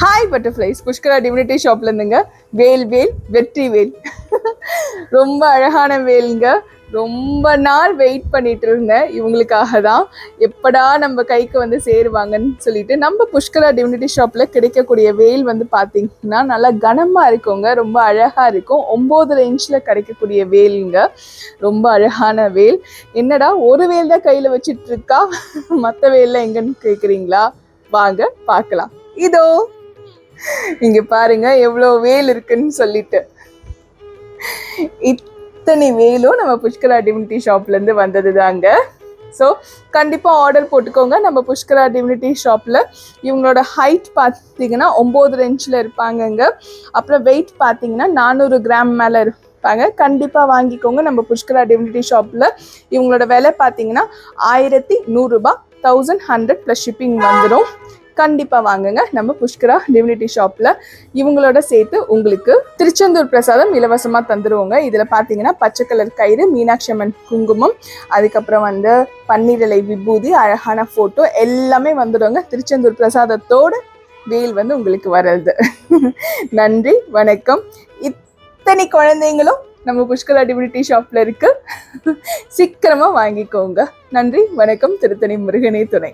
Hi butterflies, Pushkara divinity ஷாப்ல இருந்துங்க. வேல் வேல் வெற்றி வேல். ரொம்ப அழகான வேலுங்க. ரொம்ப நாள் வெயிட் பண்ணிட்டு இருந்தேன் இவங்களுக்காக தான், எப்படா நம்ம கைக்கு வந்து சேருவாங்கன்னு சொல்லிட்டு. நம்ம புஷ்கரா டிவினிட்டி ஷாப்ல கிடைக்கக்கூடிய வேல் வந்து பார்த்தீங்கன்னா நல்லா கனமாக இருக்குங்க, ரொம்ப அழகாக இருக்கும். 9 இன்ச்சில் கிடைக்கக்கூடிய வேலுங்க, ரொம்ப அழகான வேல். என்னடா ஒரு வேல் தான் கையில் வச்சிட்டு இருக்கா, மற்ற வேல்லாம் எங்கன்னு கேட்குறீங்களா? வாங்க பார்க்கலாம். இதோ இங்க பாருங்க எவ்வளவு வேல் இருக்குன்னு சொல்லிட்டு. இத்தனை வேலும் நம்ம புஷ்கரா டிவினிட்டி ஷாப்ல இருந்து வந்தது தாங்க. ஸோ கண்டிப்பாக ஆர்டர் போட்டுக்கோங்க. நம்ம புஷ்கரா டிவினிட்டி ஷாப்பில் இவங்களோட ஹைட் பார்த்தீங்கன்னா 9 இன்ச்சில் இருப்பாங்கங்க. அப்புறம் வெயிட் பார்த்தீங்கன்னா 400 கிராம் மேலே இருப்பாங்க. கண்டிப்பாக வாங்கிக்கோங்க. நம்ம புஷ்கரா டிவினிட்டி ஷாப்பில் இவங்களோட விலை பார்த்தீங்கன்னா 1100 ரூபாய், 1100 ப்ளஸ் ஷிப்பிங் வந்துடும். கண்டிப்பாக வாங்குங்க நம்ம புஷ்கரா டிவினிட்டி ஷாப்பில். இவங்களோட சேர்த்து உங்களுக்கு திருச்செந்தூர் பிரசாதம் இலவசமாக தந்துடுவோங்க. இதில் பார்த்தீங்கன்னா பச்சை கலர் கயிறு, மீனாட்சி அம்மன் குங்குமம், அதுக்கப்புறம் வந்து பன்னீர் இலை விபூதி, அழகான ஃபோட்டோ எல்லாமே வந்துடுவோங்க. திருச்செந்தூர் பிரசாதத்தோட வேல் வந்து உங்களுக்கு வர்றது. நன்றி, வணக்கம். இத்தனை குழந்தைங்களும் நம்ம புஷ்கரா டிவினிட்டி ஷாப்பில் இருக்கு, சீக்கிரமாக வாங்கிக்கோங்க. நன்றி, வணக்கம். திருத்தணி முருகனே துணை.